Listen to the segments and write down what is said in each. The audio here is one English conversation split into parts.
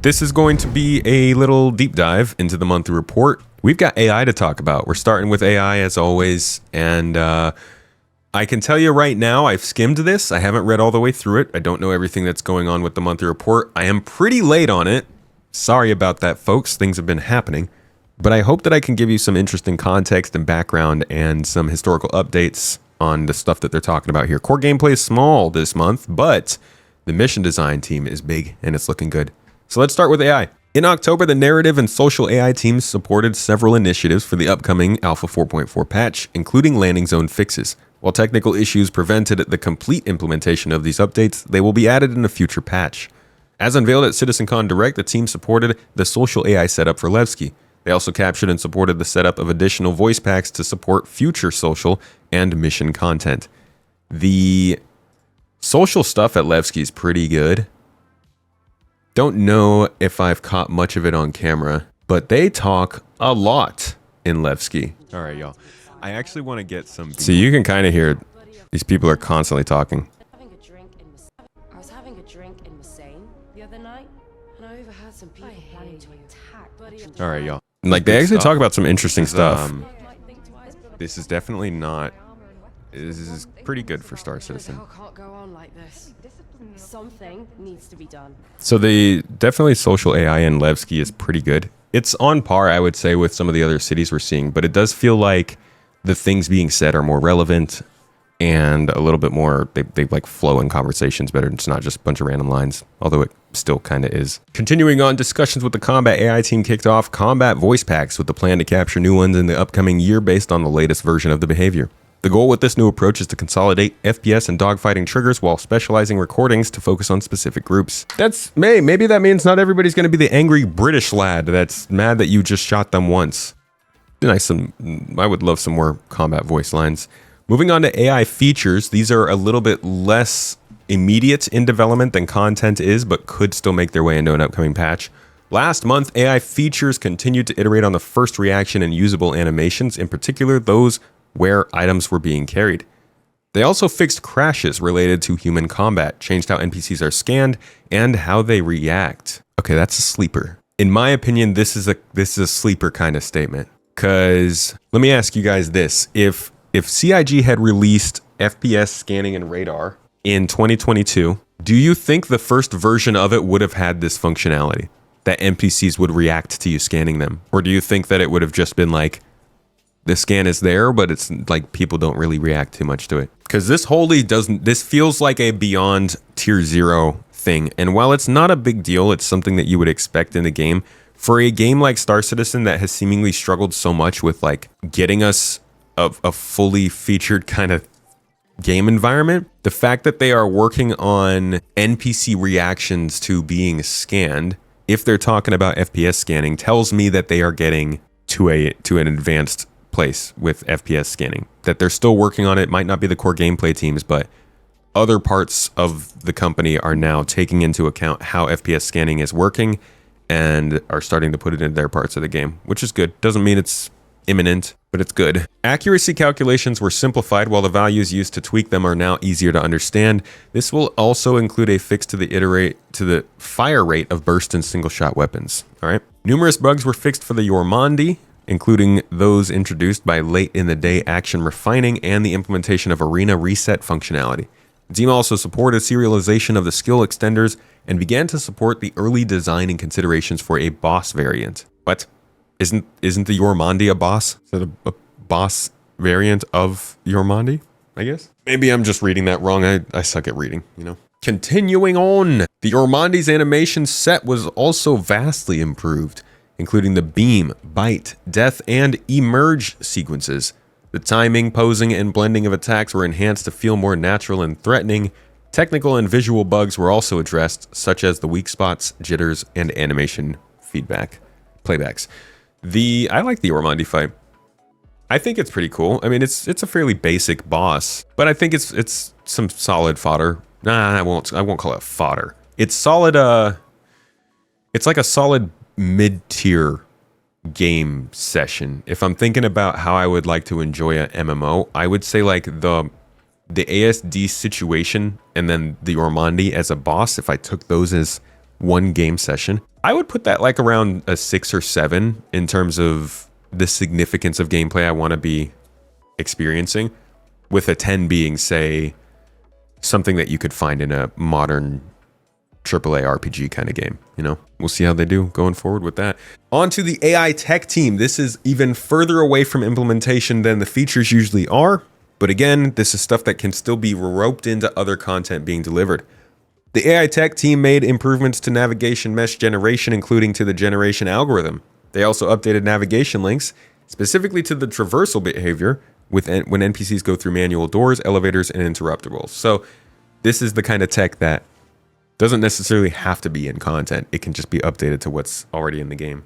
This is going to be a little deep dive into the monthly report. We've got AI to talk about. We're starting with AI as always, and I can tell you right now, I've skimmed this. I haven't read all the way through it. I don't know everything that's going on with the monthly report. I am pretty late on it. Sorry about that, folks. Things have been happening. But I hope that I can give you some interesting context and background and some historical updates on the stuff that they're talking about here. Core gameplay is small this month, but the mission design team is big and it's looking good. So let's start with AI. In October, the narrative and social AI teams supported several initiatives for the upcoming Alpha 4.4 patch, including landing zone fixes. While technical issues prevented the complete implementation of these updates, they will be added in a future patch. As unveiled at CitizenCon Direct, the team supported the social AI setup for Levski. They also captured and supported the setup of additional voice packs to support future social and mission content. The social stuff at Levski is pretty good. Don't know if I've caught much of it on camera, but they talk a lot in Levski. All right, y'all. I actually want to get some... So you can kind of hear these people are constantly talking. I was having a drink in Marseille the other night, and I overheard some people planning to attack. All right, y'all. Like, they actually talk about some interesting stuff. This is definitely not... This is pretty good for Star Citizen. Can't go on like this. Something needs to be done. So the definitely social AI in Levski is pretty good. It's on par, I would say, with some of the other cities we're seeing, but it does feel like the things being said are more relevant and a little bit more, they like flow in conversations better. It's not just a bunch of random lines, although it still kind of is. Continuing on, discussions with the combat AI team kicked off combat voice packs with the plan to capture new ones in the upcoming year based on the latest version of the behavior. The goal with this new approach is to consolidate FPS and dogfighting triggers while specializing recordings to focus on specific groups. Maybe that means not everybody's going to be the angry British lad that's mad that you just shot them once. I would love some more combat voice lines. Moving on to AI features, these are a little bit less immediate in development than content is, but could still make their way into an upcoming patch. Last month, AI features continued to iterate on the first reaction and usable animations, in particular those where items were being carried. They also fixed crashes related to human combat, changed how NPCs are scanned, and how they react. Okay, that's a sleeper. In my opinion, this is a sleeper kind of statement. Because let me ask you guys this. If CIG had released FPS scanning and radar in 2022, do you think the first version of it would have had this functionality? That NPCs would react to you scanning them? Or do you think that it would have just been like, the scan is there, but it's like people don't really react too much to it? Because this feels like a beyond tier 0 thing. And while it's not a big deal, it's something that you would expect in the game. For a game like Star Citizen that has seemingly struggled so much with like getting us a fully featured kind of game environment, the fact that they are working on NPC reactions to being scanned, if they're talking about FPS scanning, tells me that they are getting to an advanced place with FPS scanning. That they're still working on it. Might not be the core gameplay teams, but other parts of the company are now taking into account how FPS scanning is working and are starting to put it into their parts of the game, which is good. Doesn't mean it's imminent, but it's good. Accuracy calculations were simplified, while the values used to tweak them are now easier to understand. This will also include a fix to the fire rate of burst and single shot weapons. All right. Numerous bugs were fixed for the Yormandi, including those introduced by late in the day action refining and the implementation of arena reset functionality. The team also supported serialization of the skill extenders and began to support the early design and considerations for a boss variant. What? Isn't the Yormandi a boss? Is that a boss variant of Yormandi, I guess? Maybe I'm just reading that wrong. I suck at reading, you know? Continuing on, the Yormandi's animation set was also vastly improved, including the beam, bite, death, and emerge sequences. The timing, posing, and blending of attacks were enhanced to feel more natural and threatening. Technical and visual bugs were also addressed, such as the weak spots, jitters, and animation playbacks. I like the Ormandi fight. I think it's pretty cool. I mean, it's a fairly basic boss, but I think it's some solid fodder. Nah, I won't call it fodder. It's solid. It's like a solid mid-tier game session. If I'm thinking about how I would like to enjoy an MMO, I would say like the ASD situation and then the Ormandi as a boss. If I took those as one game session. I would put that like around a 6 or 7 in terms of the significance of gameplay I want to be experiencing, with a 10 being, say, something that you could find in a modern AAA RPG kind of game. You know, we'll see how they do going forward with that. On to the AI tech team. This is even further away from implementation than the features usually are. But again, this is stuff that can still be roped into other content being delivered. The AI tech team made improvements to navigation mesh generation, including to the generation algorithm. They also updated navigation links, specifically to the traversal behavior when NPCs go through manual doors, elevators, and interruptibles. So this is the kind of tech that doesn't necessarily have to be in content. It can just be updated to what's already in the game.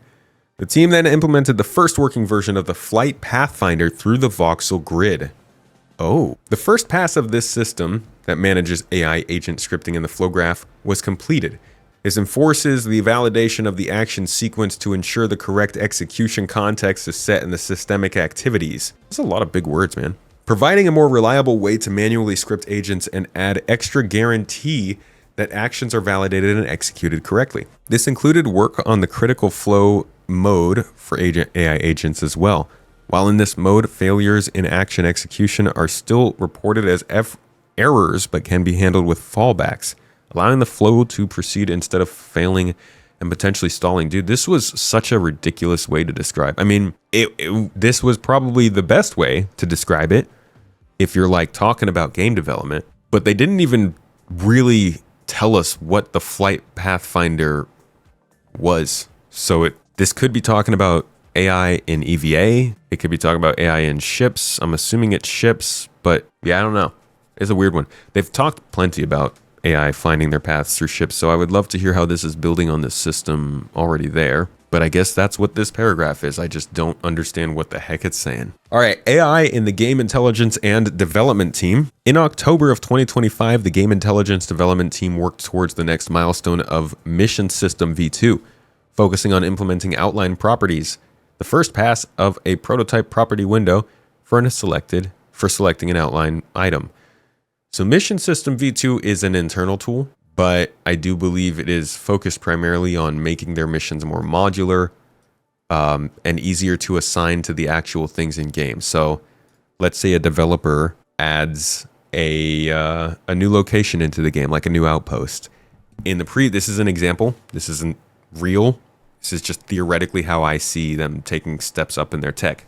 The team then implemented the first working version of the flight pathfinder through the voxel grid. Oh, the first pass of this system that manages AI agent scripting in the flow graph was completed. This enforces the validation of the action sequence to ensure the correct execution context is set in the systemic activities. That's a lot of big words, man. Providing a more reliable way to manually script agents and add extra guarantee that actions are validated and executed correctly. This included work on the critical flow mode for AI agents as well. While in this mode, failures in action execution are still reported as errors, but can be handled with fallbacks, allowing the flow to proceed instead of failing and potentially stalling. Dude, this was such a ridiculous way to describe. I mean, this was probably the best way to describe it if you're like talking about game development, but they didn't even really tell us what the flight pathfinder was. So this could be talking about AI in EVA. It could be talking about AI in ships. I'm assuming it's ships, but yeah, I don't know. It's a weird one. They've talked plenty about AI finding their paths through ships, so I would love to hear how this is building on this system already there. But I guess that's what this paragraph is. I just don't understand what the heck it's saying. All right, AI in the Game Intelligence and Development Team. In October of 2025, the Game Intelligence Development Team worked towards the next milestone of Mission System V2, focusing on implementing outline properties, the first pass of a prototype property window for selecting an outline item. So Mission System V2 is an internal tool, but I do believe it is focused primarily on making their missions more modular and easier to assign to the actual things in game. So let's say a developer adds a new location into the game, like a new outpost. This is an example. This isn't real. This is just theoretically how I see them taking steps up in their tech.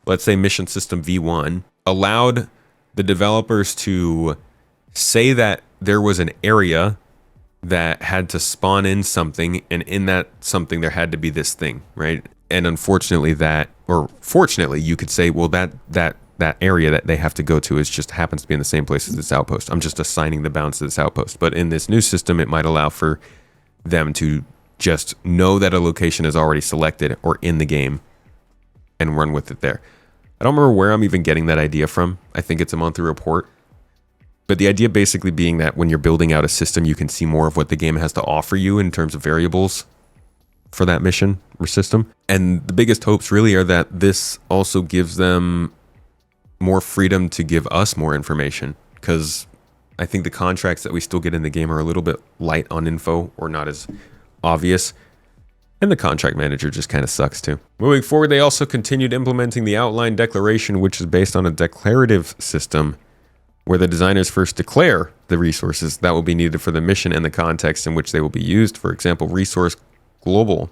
Let's say Mission System V1 allowed the developers to say that there was an area that had to spawn in something, and in that something there had to be this thing, right? And unfortunately fortunately, you could say, well, that area that they have to go to just happens to be in the same place as this outpost. I'm just assigning the bounds to this outpost. But in this new system, it might allow for them to just know that a location is already selected or in the game and run with it there. I don't remember where I'm even getting that idea from. I think it's a monthly report. But the idea basically being that when you're building out a system, you can see more of what the game has to offer you in terms of variables for that mission or system. And the biggest hopes really are that this also gives them more freedom to give us more information, because I think the contracts that we still get in the game are a little bit light on info or not as obvious. And the contract manager just kind of sucks too. Moving forward, they also continued implementing the outline declaration, which is based on a declarative system where the designers first declare the resources that will be needed for the mission and the context in which they will be used. For example, resources global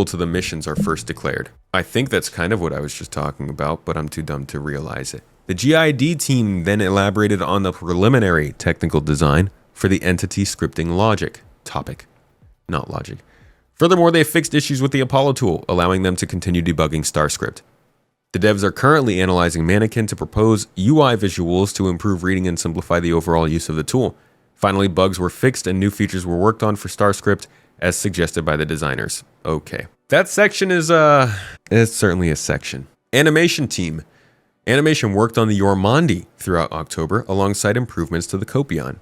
to the missions are first declared. I think that's kind of what I was just talking about, but I'm too dumb to realize it. The GID team then elaborated on the preliminary technical design for the entity scripting topic, not logic. Furthermore, they fixed issues with the Apollo tool, allowing them to continue debugging StarScript. The devs are currently analyzing Mannequin to propose UI visuals to improve reading and simplify the overall use of the tool. Finally, bugs were fixed and new features were worked on for StarScript as suggested by the designers. Okay. That section is certainly a section. Animation team. Animation worked on the Yormandi throughout October alongside improvements to the Copion.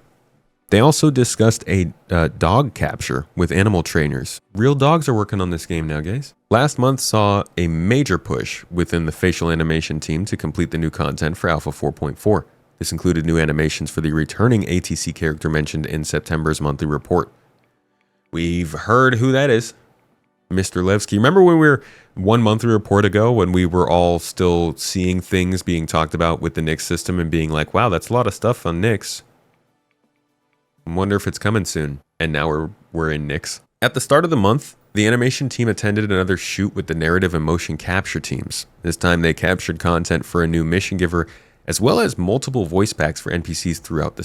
They also discussed a dog capture with animal trainers. Real dogs are working on this game now, guys. Last month saw a major push within the facial animation team to complete the new content for Alpha 4.4. This included new animations for the returning ATC character mentioned in September's monthly report. We've heard who that is. Mr. Levski. Remember when we were 1 monthly report ago when we were all still seeing things being talked about with the Nix system and being like, wow, that's a lot of stuff on Nix. I wonder if it's coming soon. And now we're in Nix. At the start of the month, the animation team attended another shoot with the narrative and motion capture teams. This time they captured content for a new mission giver, as well as multiple voice packs for NPCs throughout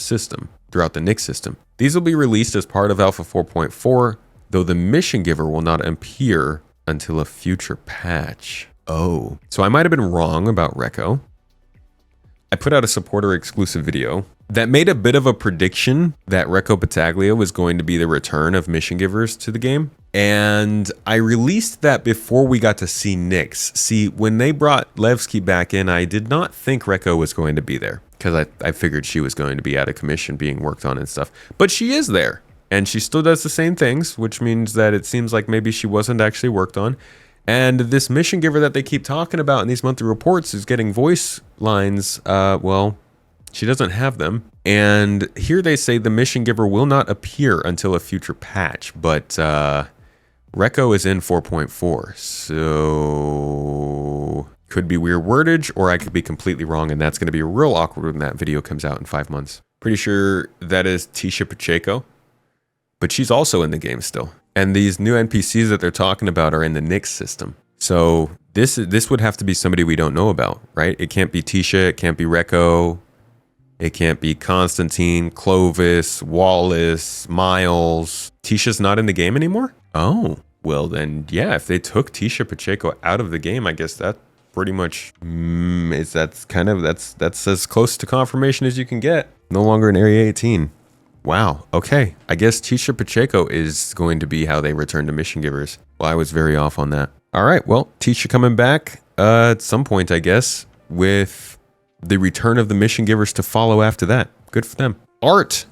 the Nix system. These will be released as part of Alpha 4.4, though the mission giver will not appear until a future patch. Oh, so I might have been wrong about Reco. I put out a supporter exclusive video that made a bit of a prediction that Reco Battaglia was going to be the return of mission givers to the game. And I released that before we got to see Nix. See, when they brought Levski back in, I did not think Reco was going to be there because I figured she was going to be out of commission being worked on and stuff. But she is there. And she still does the same things, which means that it seems like maybe she wasn't actually worked on. And this mission giver that they keep talking about in these monthly reports is getting voice lines. Well, she doesn't have them. And here they say the mission giver will not appear until a future patch. But Reco is in 4.4. So could be weird wordage, or I could be completely wrong. And that's going to be real awkward when that video comes out in 5 months. Pretty sure that is Tisha Pacheco. But she's also in the game still. And these new NPCs that they're talking about are in the Nix system. So this would have to be somebody we don't know about, right? It can't be Tisha, it can't be Reco, it can't be Constantine, Clovis, Wallace, Miles. Tisha's not in the game anymore? Oh, well then, yeah, if they took Tisha Pacheco out of the game, I guess that pretty much that's as close to confirmation as you can get. No longer in Area 18. Wow, okay. I guess Tisha Pacheco is going to be how they return to mission givers. Well, I was very off on that. All right, well, Tisha coming back at some point, I guess, with the return of the mission givers to follow after that. Good for them. Art.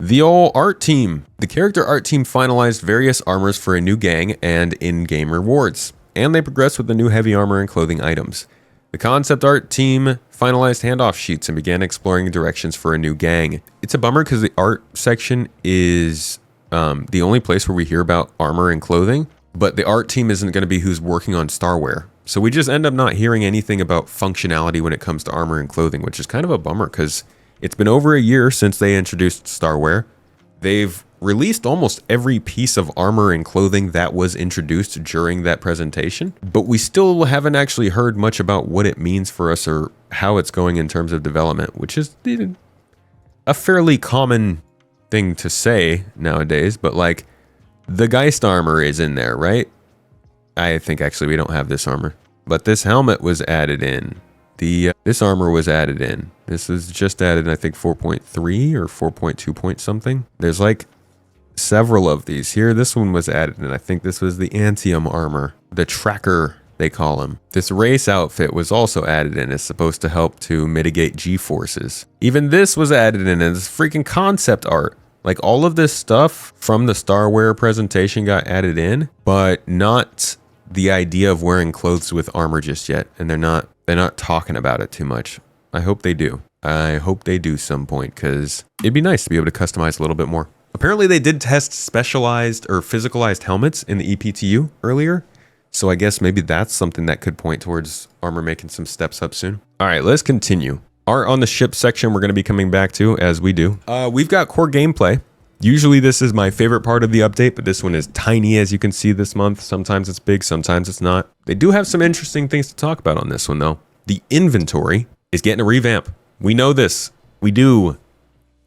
The old art team. The character art team finalized various armors for a new gang and in-game rewards. And they progressed with the new heavy armor and clothing items. The concept art team finalized handoff sheets and began exploring directions for a new gang. It's a bummer because the art section is the only place where we hear about armor and clothing, but the art team isn't going to be who's working on Starware. So we just end up not hearing anything about functionality when it comes to armor and clothing, which is kind of a bummer because it's been over a year since they introduced Starware. They've released almost every piece of armor and clothing that was introduced during that presentation, but we still haven't actually heard much about what it means for us or how it's going in terms of development, which is a fairly common thing to say nowadays, but like the Geist armor is in there, right? I think actually we don't have this armor, but this helmet was added in. This armor was added in. This is just added in, I think 4.3 or 4.2 point something. There's like several of these here. This one was added in. I think this was the Antium armor, the tracker they call him. This race outfit was also added in. It's supposed to help to mitigate G-forces. Even this was added in as freaking concept art. Like all of this stuff from the Starware presentation got added in, but not the idea of wearing clothes with armor just yet. And they're not talking about it too much. I hope they do. I hope they do some point, because it'd be nice to be able to customize a little bit more. Apparently they did test specialized or physicalized helmets in the EPTU earlier. So I guess maybe that's something that could point towards armor making some steps up soon. All right, let's continue. Art on the ship section we're going to be coming back to, as we do. We've got core gameplay. Usually this is my favorite part of the update, but this one is tiny, as you can see this month. Sometimes it's big, sometimes it's not. They do have some interesting things to talk about on this one, though. The inventory is getting a revamp. We know this. We do.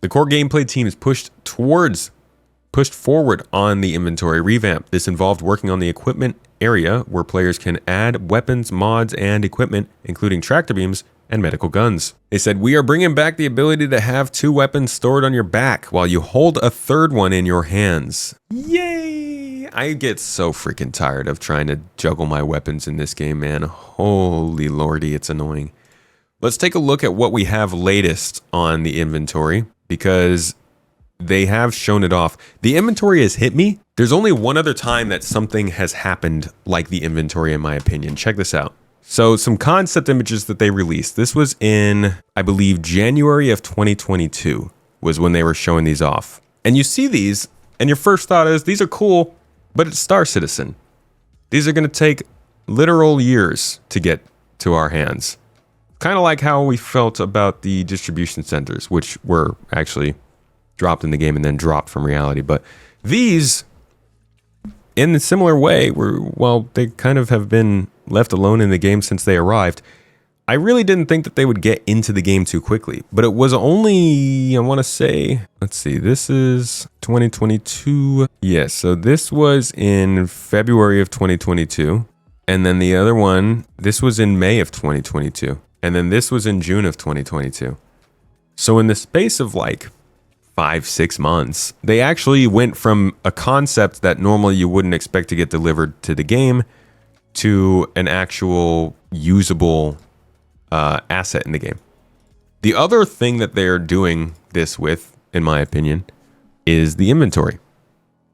The core gameplay team is pushed forward on the inventory revamp. This involved working on the equipment area where players can add weapons, mods, and equipment, including tractor beams and medical guns. They said, we are bringing back the ability to have 2 weapons stored on your back while you hold a 3rd one in your hands. Yay! I get so freaking tired of trying to juggle my weapons in this game, man. Holy lordy, it's annoying. Let's take a look at what we have latest on the inventory, because they have shown it off. The inventory has hit me. There's only one other time that something has happened like the inventory, in my opinion. Check this out. So some concept images that they released. This was in, I believe, January of 2022 was when they were showing these off. And you see these, and your first thought is, these are cool, but it's Star Citizen. These are going to take literal years to get to our hands. Kind of like how we felt about the distribution centers, which were actually dropped in the game and then dropped from reality. But these, in a similar way, well, they kind of have been left alone in the game since they arrived. I really didn't think that they would get into the game too quickly, but it was only, I want to say, let's see, this is 2022. Yes, so this was in February of 2022. And then the other one, this was in May of 2022. And then this was in June of 2022. So in the space of like 5-6 months, they actually went from a concept that normally you wouldn't expect to get delivered to the game to an actual usable asset in the game. The other thing that they're doing this with, in my opinion, is the inventory.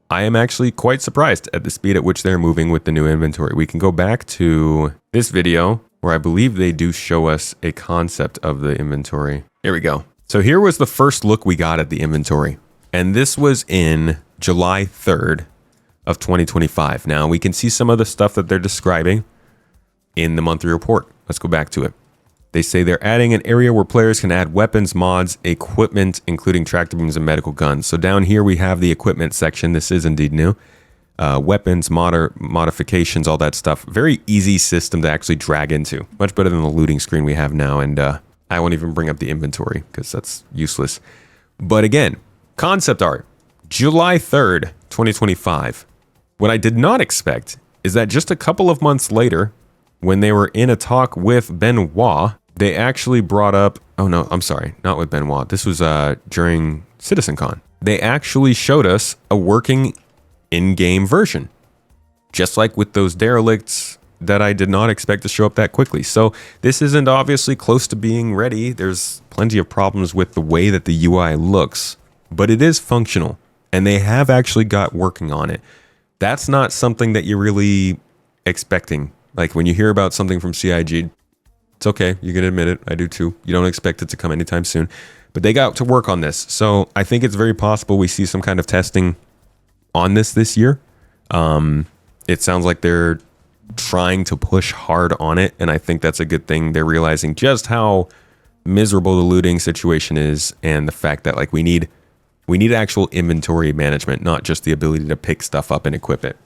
I am actually quite surprised at the speed at which they're moving with the new inventory. We can go back to this video where I believe they do show us a concept of the inventory. Here we go. So here was the first look we got at the inventory. And this was in July 3rd of 2025. Now we can see some of the stuff that they're describing in the monthly report. Let's go back to it. They say they're adding an area where players can add weapons, mods, equipment, including tractor beams and medical guns. So down here we have the equipment section. This is indeed new. Weapons, modifications, all that stuff. Very easy system to actually drag into. Much better than the looting screen we have now. And I won't even bring up the inventory because that's useless. But again, concept art, July 3rd, 2025. What I did not expect is that just a couple of months later, when they were in a talk with Benoit, they actually brought up, oh no, I'm sorry, not with Benoit. This was during CitizenCon. They actually showed us a working in-game version, just like with those derelicts that I did not expect to show up that quickly. So this isn't obviously close to being ready. There's plenty of problems with the way that the UI looks, but it is functional, and they have actually got working on it. That's not something that you're really expecting. Like when you hear about something from CIG, it's okay, you can admit it, I do too. You don't expect it to come anytime soon, but they got to work on this. So I think it's very possible we see some kind of testing on this year. It sounds like they're trying to push hard on it, and I think that's a good thing. They're realizing just how miserable the looting situation is, and the fact that like we need actual inventory management, not just the ability to pick stuff up and equip it.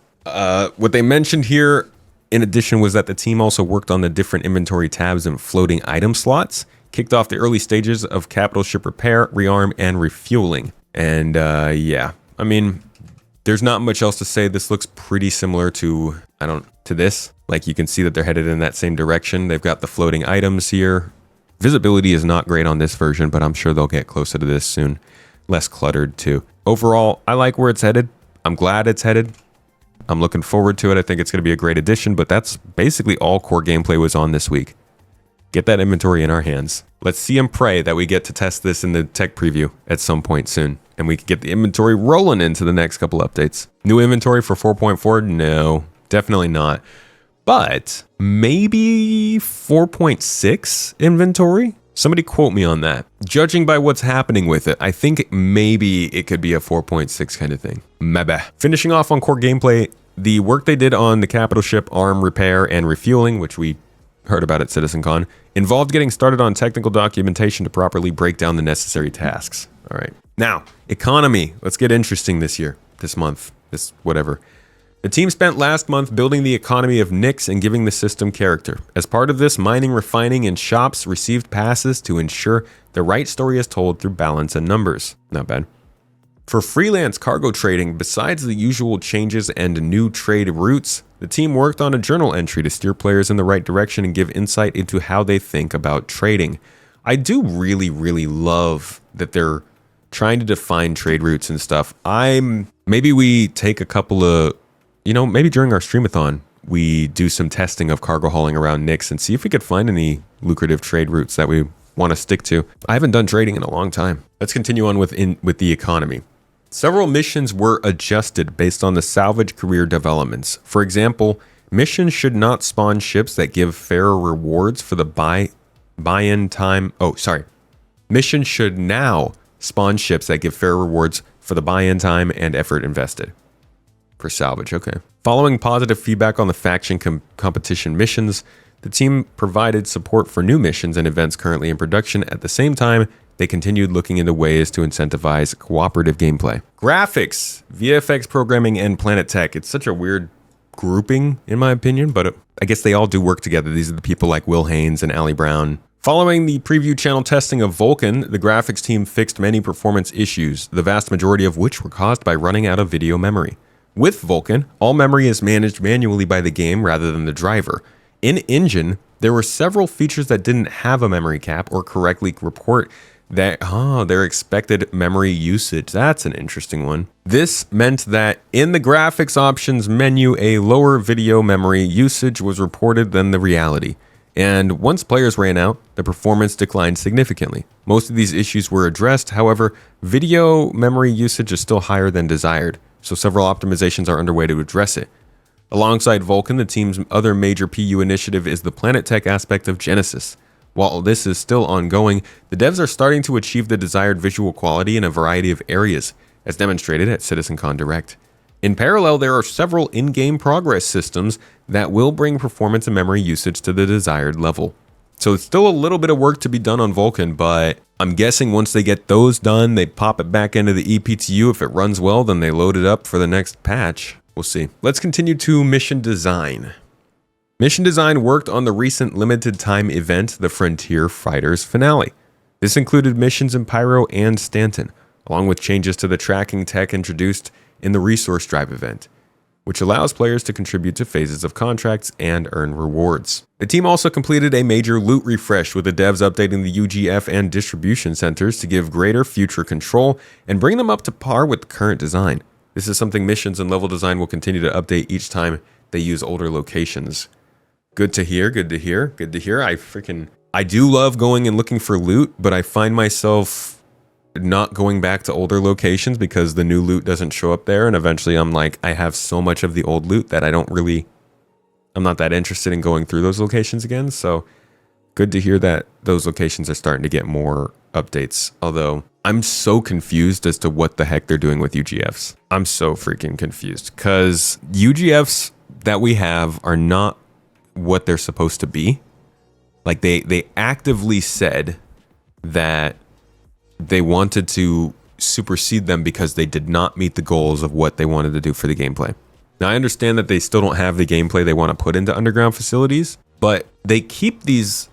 What they mentioned here, in addition, was that the team also worked on the different inventory tabs and floating item slots, kicked off the early stages of capital ship repair, rearm, and refueling. And yeah, I mean, there's not much else to say. This looks pretty similar to this. Like you can see that they're headed in that same direction. They've got the floating items here. Visibility is not great on this version, but I'm sure they'll get closer to this soon. Less cluttered too. Overall, I like where it's headed. I'm glad it's headed. I'm looking forward to it. I think it's going to be a great addition, but that's basically all core gameplay was on this week. Get that inventory in our hands. Let's see and pray that we get to test this in the tech preview at some point soon, and we can get the inventory rolling into the next couple updates. New inventory for 4.4? No, definitely not. But maybe 4.6 inventory? Somebody quote me on that. Judging by what's happening with it, I think maybe it could be a 4.6 kind of thing. Maybe. Finishing off on core gameplay, the work they did on the capital ship arm repair and refueling, which we heard about at CitizenCon, involved getting started on technical documentation to properly break down the necessary tasks. All right. Now, economy. Let's get interesting this month, whatever. The team spent last month building the economy of Nyx and giving the system character. As part of this, mining, refining, and shops received passes to ensure the right story is told through balance and numbers. Not bad. For freelance cargo trading, besides the usual changes and new trade routes, the team worked on a journal entry to steer players in the right direction and give insight into how they think about trading. I do really, really love that they're trying to define trade routes and stuff. Maybe we take a couple of, maybe during our streamathon, we do some testing of cargo hauling around Nyx and see if we could find any lucrative trade routes that we want to stick to. I haven't done trading in a long time. Let's continue on with the economy. Several missions were adjusted based on the salvage career developments. For example, missions should not spawn ships that give fairer rewards for the buy-in time. Missions should now spawn ships that give fair rewards for the buy-in time and effort invested. For salvage, okay. Following positive feedback on the faction competition missions, the team provided support for new missions and events currently in production. At the same time, they continued looking into ways to incentivize cooperative gameplay. Graphics, VFX programming, and Planet Tech. It's such a weird grouping, in my opinion, but I guess they all do work together. These are the people like Will Haynes and Ali Brown. Following the preview channel testing of Vulkan, the graphics team fixed many performance issues, the vast majority of which were caused by running out of video memory. With Vulkan, all memory is managed manually by the game rather than the driver. In Engine, there were several features that didn't have a memory cap or correctly report their expected memory usage. That's an interesting one. This meant that in the graphics options menu, a lower video memory usage was reported than the reality. And once players ran out, the performance declined significantly. Most of these issues were addressed, however, video memory usage is still higher than desired, so several optimizations are underway to address it. Alongside Vulkan, the team's other major PU initiative is the Planet Tech aspect of Genesis. While this is still ongoing, the devs are starting to achieve the desired visual quality in a variety of areas, as demonstrated at CitizenCon Direct. In parallel, there are several in-game progress systems that will bring performance and memory usage to the desired level. So it's still a little bit of work to be done on Vulkan, but I'm guessing once they get those done, they pop it back into the ePTU. If it runs well, then they load it up for the next patch. We'll see. Let's continue to mission design. Mission design worked on the recent limited time event, the Frontier Fighters finale. This included missions in Pyro and Stanton, along with changes to the tracking tech introduced in the Resource Drive event, which allows players to contribute to phases of contracts and earn rewards. The team also completed a major loot refresh, with the devs updating the UGF and distribution centers to give greater future control and bring them up to par with the current design. This is something missions and level design will continue to update each time they use older locations. Good to hear, good to hear, good to hear. I do love going and looking for loot, but I find myself not going back to older locations because the new loot doesn't show up there, and eventually I'm like, I have so much of the old loot that I'm not that interested in going through those locations again. So good to hear that those locations are starting to get more updates. Although I'm so confused as to what the heck they're doing with UGFs. I'm so freaking confused because UGFs that we have are not what they're supposed to be. Like they actively said that they wanted to supersede them because they did not meet the goals of what they wanted to do for the gameplay. Now I understand that they still don't have the gameplay they want to put into underground facilities, but they keep these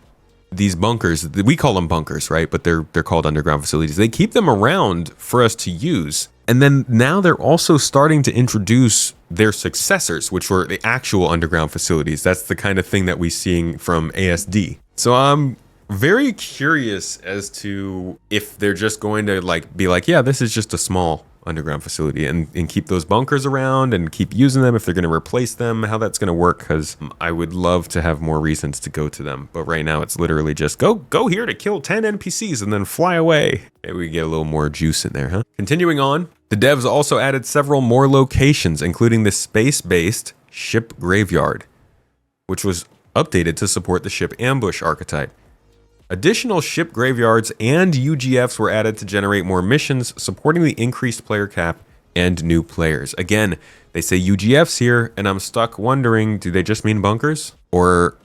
bunkers, we call them bunkers, right? But they're called underground facilities. They keep them around for us to use. And then now they're also starting to introduce their successors, which were the actual underground facilities. That's the kind of thing that we're seeing from ASD. So I'm very curious as to if they're just going to be like, yeah, this is just a small underground facility and keep those bunkers around and keep using them, if they're going to replace them, how that's going to work, because I would love to have more reasons to go to them. But right now it's literally just go here to kill 10 NPCs and then fly away. Maybe we get a little more juice in there, huh? Continuing on, the devs also added several more locations, including the space-based ship graveyard, which was updated to support the ship ambush archetype. Additional ship graveyards and UGFs were added to generate more missions, supporting the increased player cap and new players. Again, they say UGFs here, and I'm stuck wondering, do they just mean bunkers? Or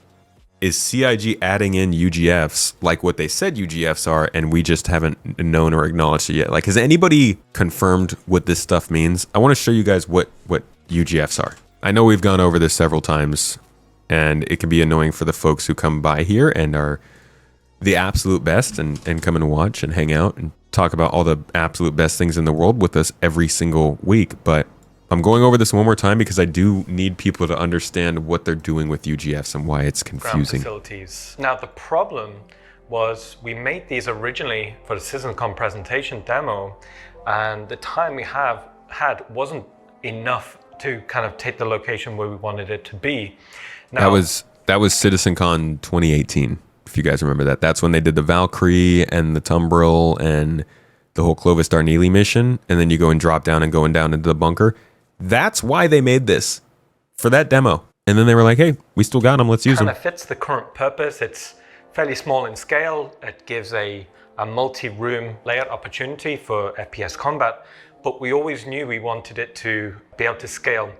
is CIG adding in UGFs like what they said UGFs are, and we just haven't known or acknowledged it yet? Like, has anybody confirmed what this stuff means? I want to show you guys what UGFs are. I know we've gone over this several times, and it can be annoying for the folks who come by here and are the absolute best and come and watch and hang out and talk about all the absolute best things in the world with us every single week. But I'm going over this one more time because I do need people to understand what they're doing with UGFs and why it's confusing. Facilities. Now the problem was we made these originally for the CitizenCon presentation demo, and the time we had wasn't enough to kind of take the location where we wanted it to be. Now, that was CitizenCon 2018. If you guys remember that, that's when they did the Valkyrie and the Tumbril and the whole Clovis Darnley mission, and then you go and drop down and going down into the bunker. That's why they made this, for that demo. And then they were like, hey, we still got them, let's use them. Kind of fits the current purpose. It's fairly small in scale. It gives a a multi-room layout opportunity for FPS combat, but we always knew we wanted it to be able to scale,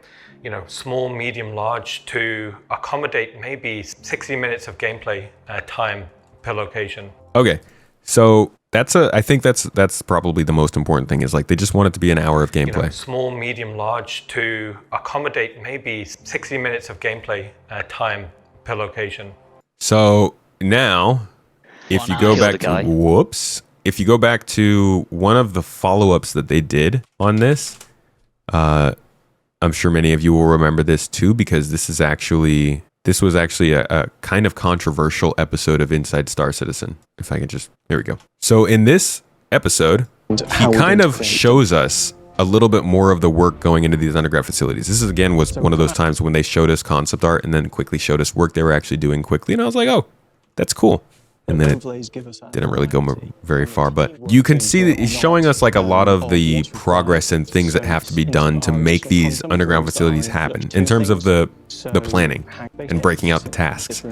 you know, small, medium, large, to accommodate maybe 60 minutes of gameplay time per location. Okay, so I think that's probably the most important thing, is like they just want it to be an hour of gameplay. You know, small, medium, large, to accommodate maybe 60 minutes of gameplay time per location. So now, if you go back to, if you go back to one of the follow-ups that they did on this, I'm sure many of you will remember this too, because this was actually a kind of controversial episode of Inside Star Citizen. If I can just, here we go. So in this episode, he kind of shows us a little bit more of the work going into these underground facilities. This is, again, was one of those times when they showed us concept art and then quickly showed us work they were actually doing quickly. And I was like, oh, that's cool. And then it didn't really go very far, but you can see that he's showing us like a lot of the progress and things that have to be done to make these underground facilities happen in terms of the planning and breaking out the tasks.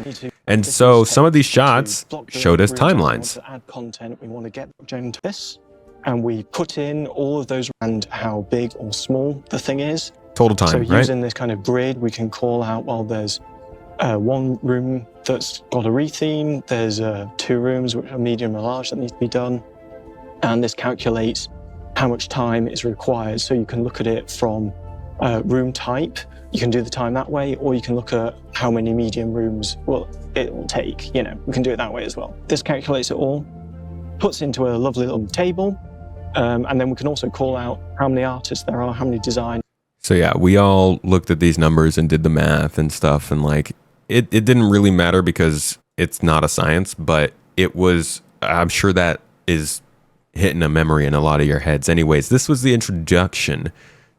And so some of these shots showed us timelines. Add content, we want to get into this, and we put in all of those and how big or small the thing is. Total time, right? So using this kind of grid, we can call out, well, there's one room that's got a retheme, there's 2 rooms which are medium and large that need to be done, and this calculates how much time is required. So you can look at it from room type, you can do the time that way, or you can look at how many medium rooms it will take. You know, we can do it that way as well. This calculates it all, puts into a lovely little table, and then we can also call out how many artists there are, how many design. So yeah, we all looked at these numbers and did the math and stuff, and like it didn't really matter because it's not a science, but it was, I'm sure that is hitting a memory in a lot of your heads. Anyways, this was the introduction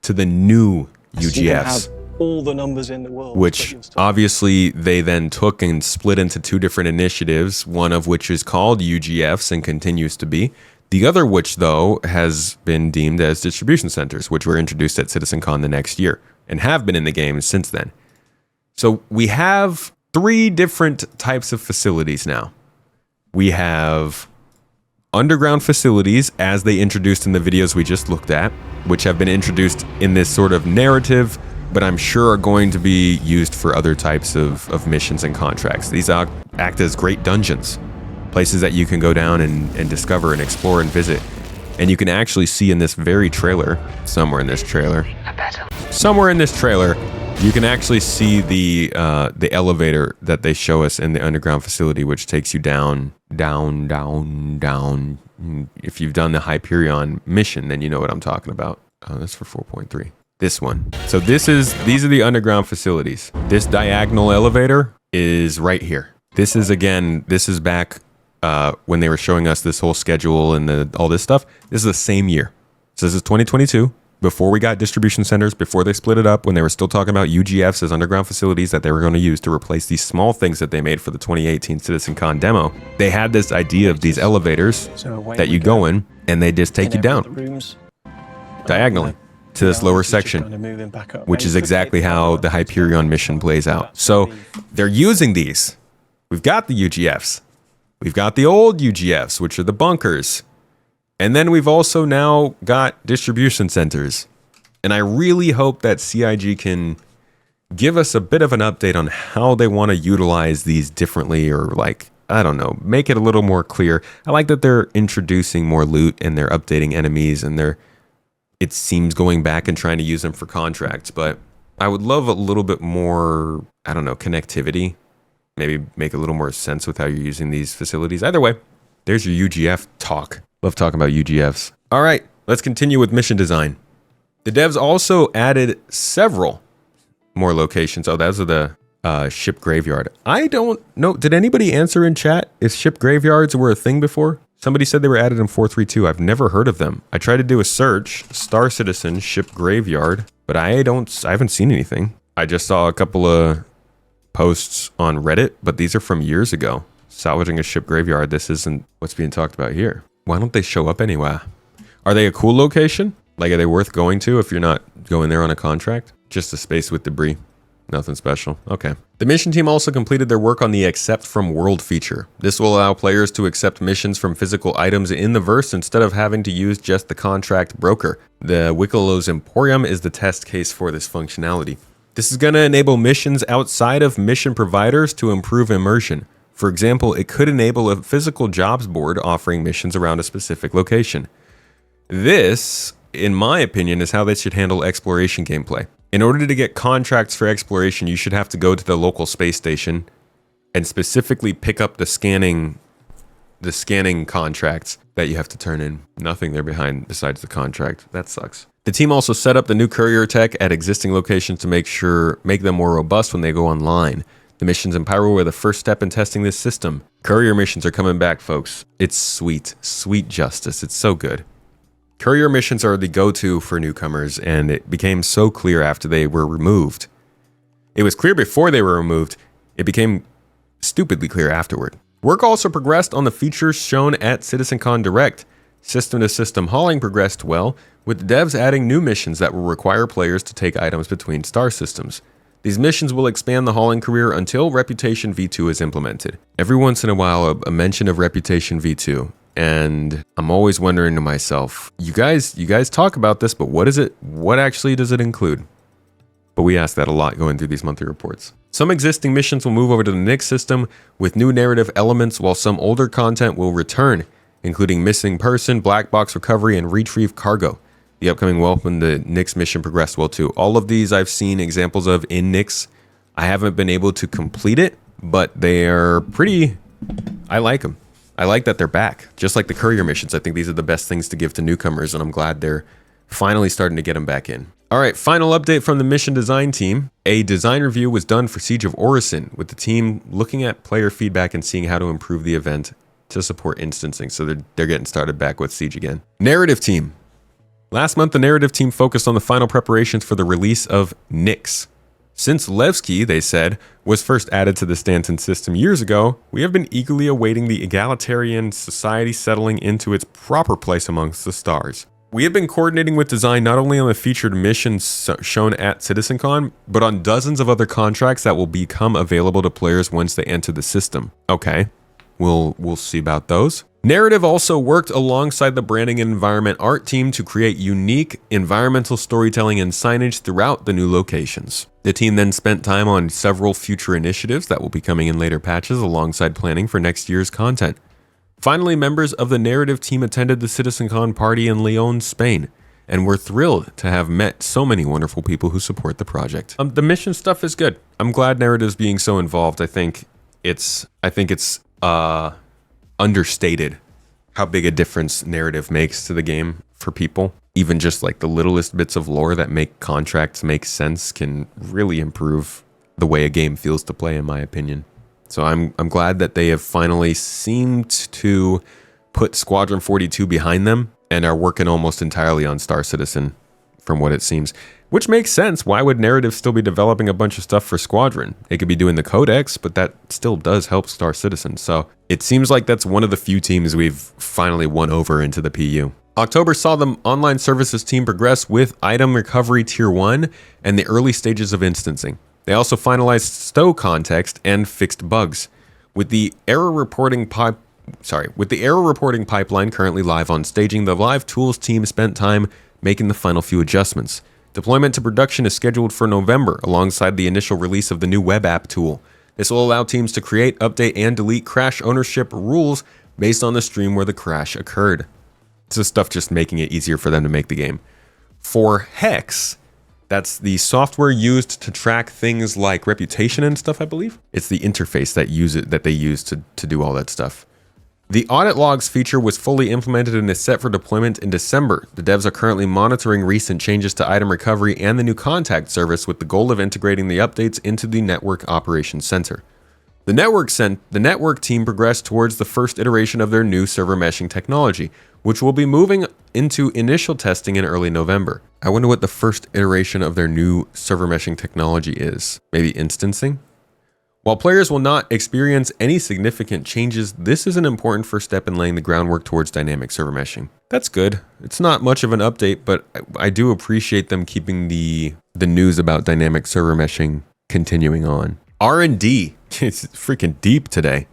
to the new UGFs. You can have all the numbers in the world, which obviously they then took and split into 2 different initiatives, one of which is called UGFs and continues to be. The other, which though has been deemed as distribution centers, which were introduced at CitizenCon the next year and have been in the game since then. So we have 3 different types of facilities now. We have underground facilities, as they introduced in the videos we just looked at, which have been introduced in this sort of narrative, but I'm sure are going to be used for other types of missions and contracts. These act as great dungeons, places that you can go down and discover and explore and visit. And you can actually see in this very trailer, somewhere in this trailer, you can actually see the elevator that they show us in the underground facility, which takes you down. If you've done the Hyperion mission, then you know what I'm talking about. That's for 4.3. This one. So these are the underground facilities. This diagonal elevator is right here. This is back when they were showing us this whole schedule and all this stuff. This is the same year. So this is 2022. Before we got distribution centers, before they split it up, when they were still talking about UGFs as underground facilities that they were going to use to replace these small things that they made for the 2018 CitizenCon demo, they had this idea of these elevators that you go in and they just take you down diagonally to this lower section, which is exactly how the Hyperion mission plays out. So they're using these. We've got the UGFs. We've got the old UGFs, which are the bunkers. And then we've also now got distribution centers. And I really hope that CIG can give us a bit of an update on how they want to utilize these differently, or like, I don't know, make it a little more clear. I like that they're introducing more loot and they're updating enemies and it seems going back and trying to use them for contracts, but I would love a little bit more, I don't know, connectivity. Maybe make a little more sense with how you're using these facilities. Either way, there's your UGF talk. Love talking about UGFs. All right, let's continue with mission design. The devs also added several more locations. Oh, those are the ship graveyard. I don't know. Did anybody answer in chat if ship graveyards were a thing before? Somebody said they were added in 4.3.2. I've never heard of them. I tried to do a search, Star Citizen ship graveyard, but I haven't seen anything. I just saw a couple of posts on Reddit, but these are from years ago. Salvaging a ship graveyard. This isn't what's being talked about here. Why don't they show up anywhere? Are they a cool location? Like, are they worth going to if you're not going there on a contract? Just a space with debris. Nothing special. Okay. The mission team also completed their work on the Accept from World feature. This will allow players to accept missions from physical items in the verse instead of having to use just the contract broker. The Wickelow's Emporium is the test case for this functionality. This is going to enable missions outside of mission providers to improve immersion. For example, it could enable a physical jobs board offering missions around a specific location. This, in my opinion, is how they should handle exploration gameplay. In order to get contracts for exploration, you should have to go to the local space station and specifically pick up the scanning contracts that you have to turn in. Nothing there behind besides the contract. That sucks. The team also set up the new courier tech at existing locations to make them more robust when they go online. The missions in Pyro were the first step in testing this system. Courier missions are coming back, folks. It's sweet. Sweet justice. It's so good. Courier missions are the go-to for newcomers, and it became so clear after they were removed. It was clear before they were removed. It became stupidly clear afterward. Work also progressed on the features shown at CitizenCon Direct. System-to-system hauling progressed well, with the devs adding new missions that will require players to take items between star systems. These missions will expand the hauling career until Reputation V2 is implemented. Every once in a while, a mention of Reputation V2. And I'm always wondering to myself, you guys talk about this, but what actually does it include? But we ask that a lot going through these monthly reports. Some existing missions will move over to the Nix system with new narrative elements, while some older content will return, including missing person, black box recovery, and retrieve cargo. The upcoming Welcome to Nix mission progressed well too. All of these I've seen examples of in Nix. I haven't been able to complete it, but they are pretty, I like them. I like that they're back. Just like the courier missions, I think these are the best things to give to newcomers, and I'm glad they're finally starting to get them back in. All right, final update from the mission design team. A design review was done for Siege of Orison, with the team looking at player feedback and seeing how to improve the event to support instancing. So they're getting started back with Siege again. Narrative team. Last month, the narrative team focused on the final preparations for the release of Nix. Since Levski, they said, was first added to the Stanton system years ago, we have been eagerly awaiting the egalitarian society settling into its proper place amongst the stars. We have been coordinating with design not only on the featured missions shown at CitizenCon, but on dozens of other contracts that will become available to players once they enter the system. Okay, we'll see about those. Narrative also worked alongside the branding and environment art team to create unique environmental storytelling and signage throughout the new locations. The team then spent time on several future initiatives that will be coming in later patches alongside planning for next year's content. Finally, members of the narrative team attended the CitizenCon party in Leon, Spain, and were thrilled to have met so many wonderful people who support the project. The mission stuff is good. I'm glad narrative's being so involved. I think it's understated how big a difference narrative makes to the game for people. Even just like the littlest bits of lore that make contracts make sense can really improve the way a game feels to play, in my opinion. So I'm glad that they have finally seemed to put Squadron 42 behind them and are working almost entirely on Star Citizen, from what it seems. Which makes sense. Why would Narrative still be developing a bunch of stuff for Squadron? It could be doing the Codex, but that still does help Star Citizen. So it seems like that's one of the few teams we've finally won over into the PU. October saw the online services team progress with item recovery tier 1 and the early stages of instancing. They also finalized stow context and fixed bugs. With the error reporting pipeline currently live on staging, the live tools team spent time making the final few adjustments. Deployment to production is scheduled for November alongside the initial release of the new web app tool. This will allow teams to create, update, and delete crash ownership rules based on the stream where the crash occurred. This stuff just making it easier for them to make the game. For Hex, that's the software used to track things like reputation and stuff, I believe. It's the interface that they use to do all that stuff. The audit logs feature was fully implemented and is set for deployment in December. The devs are currently monitoring recent changes to item recovery and the new contact service with the goal of integrating the updates into the Network Operations Center. The network team progressed towards the first iteration of their new server meshing technology, which will be moving into initial testing in early November. I wonder what the first iteration of their new server meshing technology is. Maybe instancing? While players will not experience any significant changes, this is an important first step in laying the groundwork towards dynamic server meshing. That's good. It's not much of an update, but I do appreciate them keeping the news about dynamic server meshing Continuing on. R&D. It's freaking deep today.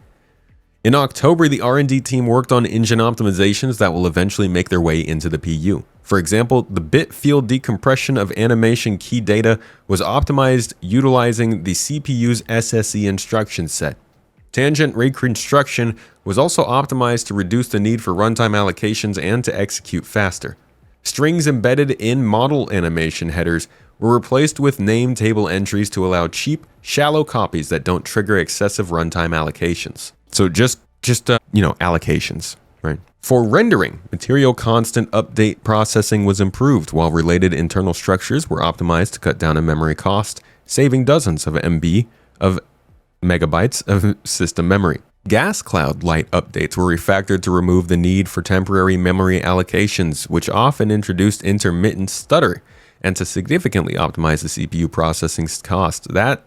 In October, the R&D team worked on engine optimizations that will eventually make their way into the PU. For example, the bit field decompression of animation key data was optimized utilizing the CPU's SSE instruction set. Tangent reconstruction was also optimized to reduce the need for runtime allocations and to execute faster. Strings embedded in model animation headers were replaced with name table entries to allow cheap, shallow copies that don't trigger excessive runtime allocations. So just allocations, right? For rendering, material constant update processing was improved, while related internal structures were optimized to cut down on memory cost, saving dozens of megabytes of system memory. Gas Cloud Lite updates were refactored to remove the need for temporary memory allocations, which often introduced intermittent stutter, and to significantly optimize the CPU processing cost. That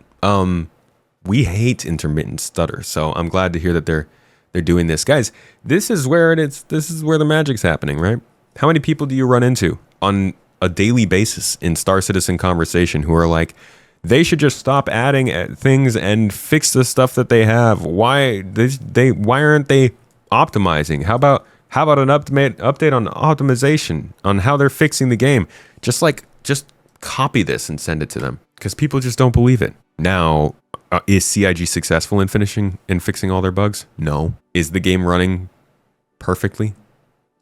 we hate intermittent stutter, so I'm glad to hear that they're doing this. Guys, this is where the magic's happening, right? How many people do you run into on a daily basis in Star Citizen conversation who are like, they should just stop adding things and fix the stuff that they have? Why aren't they optimizing? How about an update on optimization on how they're fixing the game? Just copy this and send it to them, because people just don't believe it. Now, is CIG successful in fixing all their bugs? No. Is the game running perfectly?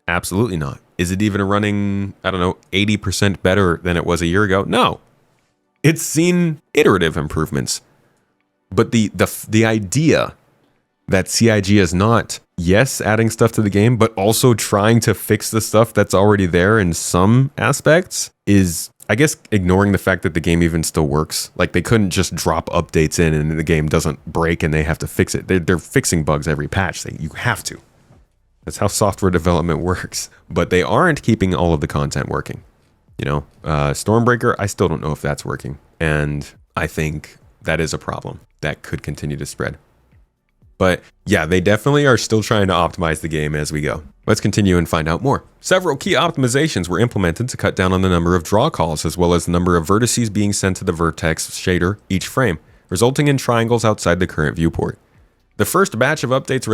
Absolutely not. Is it even running, 80% better than it was a year ago? No. It's seen iterative improvements. But the idea that CIG is not, yes, adding stuff to the game, but also trying to fix the stuff that's already there in some aspects is, I guess, ignoring the fact that the game even still works. Like, they couldn't just drop updates in and the game doesn't break and they have to fix it. They're fixing bugs every patch. You have to. That's how software development works. But they aren't keeping all of the content working. Stormbreaker, I still don't know if that's working. And I think that is a problem that could continue to spread. But yeah, they definitely are still trying to optimize the game as we go. Let's continue and find out more. Several key optimizations were implemented to cut down on the number of draw calls, as well as the number of vertices being sent to the vertex shader each frame, resulting in triangles outside the current viewport. The first batch of updates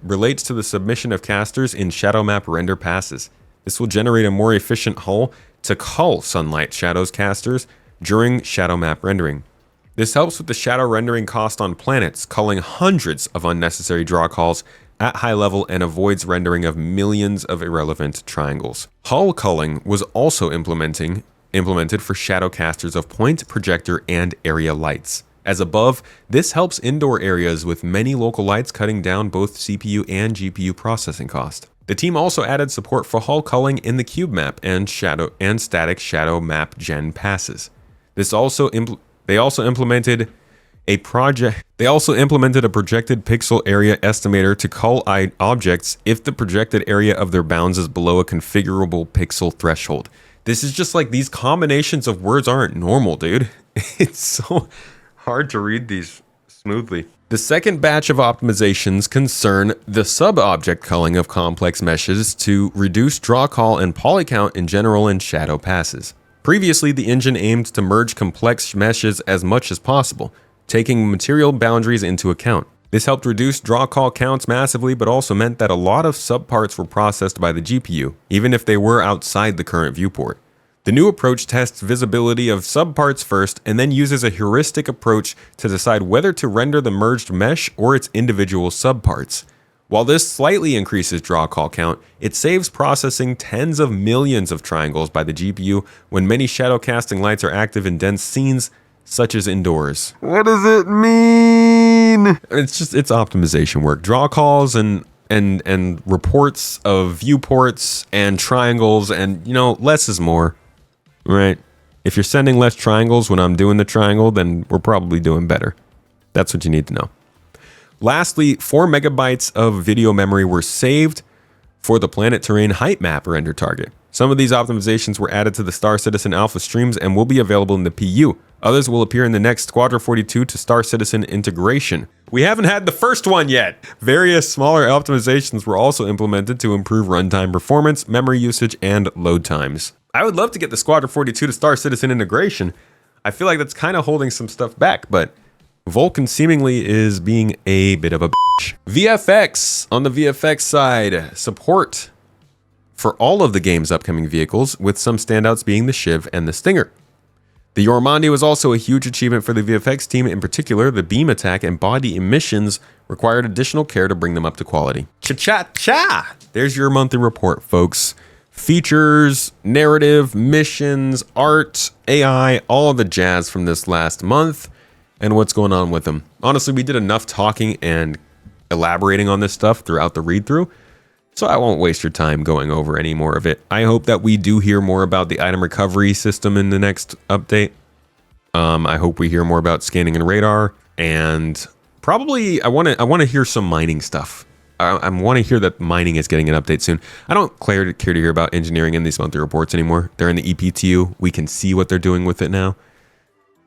relates to the submission of casters in shadow map render passes. This will generate a more efficient hull to cull sunlight shadows casters during shadow map rendering. This helps with the shadow rendering cost on planets, culling hundreds of unnecessary draw calls at high level and avoids rendering of millions of irrelevant triangles. Hull culling was also implemented for shadow casters of point, projector, and area lights. As above, this helps indoor areas with many local lights, cutting down both CPU and GPU processing cost. The team also added support for hull culling in the cube map and static shadow map gen passes. They also implemented a projected pixel area estimator to cull objects if the projected area of their bounds is below a configurable pixel threshold. This is just like, these combinations of words aren't normal, dude. It's so hard to read these smoothly. The second batch of optimizations concern the sub-object culling of complex meshes to reduce draw call and poly count in general and shadow passes. Previously, the engine aimed to merge complex meshes as much as possible, taking material boundaries into account. This helped reduce draw call counts massively, but also meant that a lot of subparts were processed by the GPU, even if they were outside the current viewport. The new approach tests visibility of subparts first and then uses a heuristic approach to decide whether to render the merged mesh or its individual subparts. While this slightly increases draw call count, it saves processing tens of millions of triangles by the GPU when many shadow casting lights are active in dense scenes, such as indoors. What does it mean? It's optimization work. Draw calls and reports of viewports and triangles, and less is more. Right? If you're sending less triangles when I'm doing the triangle, then we're probably doing better. That's what you need to know. Lastly, 4 megabytes of video memory were saved for the planet terrain height map render target. Some of these optimizations were added to the Star Citizen alpha streams and will be available in the PU. Others will appear in the next Squadron 42 to Star Citizen integration. We haven't had the first one yet. Various smaller optimizations were also implemented to improve runtime performance, memory usage, and load times. I would love to get the Squadron 42 to Star Citizen integration. I feel like that's kind of holding some stuff back, but Vulcan seemingly is being a bit of a bitch. VFX, on the VFX side, support for all of the game's upcoming vehicles, with some standouts being the Shiv and the Stinger. The Yormandi was also a huge achievement for the VFX team. In particular, the beam attack and body emissions required additional care to bring them up to quality. Cha-cha-cha! There's your monthly report, folks. Features, narrative, missions, art, AI, all of the jazz from this last month and what's going on with them. Honestly, we did enough talking and elaborating on this stuff throughout the read-through, so I won't waste your time going over any more of it. I hope that we do hear more about the item recovery system in the next update. I hope we hear more about scanning and radar, and probably I want to hear some mining stuff. I want to hear that mining is getting an update soon. I don't care to hear about engineering in these monthly reports anymore. They're in the EPTU. We can see what they're doing with it now.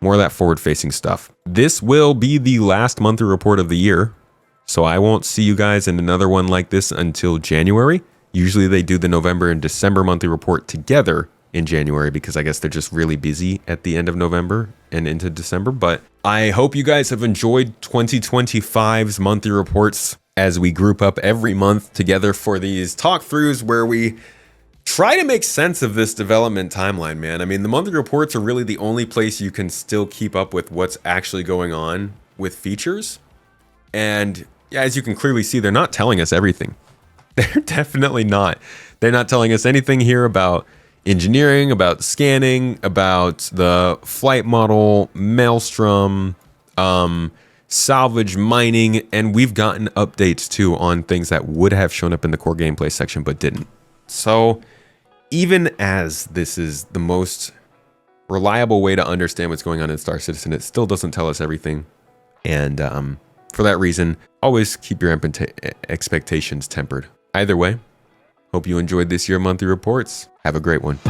More of that forward-facing stuff. This will be the last monthly report of the year, so I won't see you guys in another one like this until January. Usually they do the November and December monthly report together in January because I guess they're just really busy at the end of November and into December. But I hope you guys have enjoyed 2025's monthly reports as we group up every month together for these talk-throughs where we try to make sense of this development timeline, man. I mean, the monthly reports are really the only place you can still keep up with what's actually going on with features. And yeah, as you can clearly see, they're not telling us everything. They're definitely not. They're not telling us anything here about engineering, about scanning, about the flight model, Maelstrom, salvage mining, and we've gotten updates too on things that would have shown up in the core gameplay section but didn't. So even as this is the most reliable way to understand what's going on in Star Citizen, it still doesn't tell us everything. And for that reason, always keep your expectations tempered. Either way, hope you enjoyed this year monthly reports. Have a great one.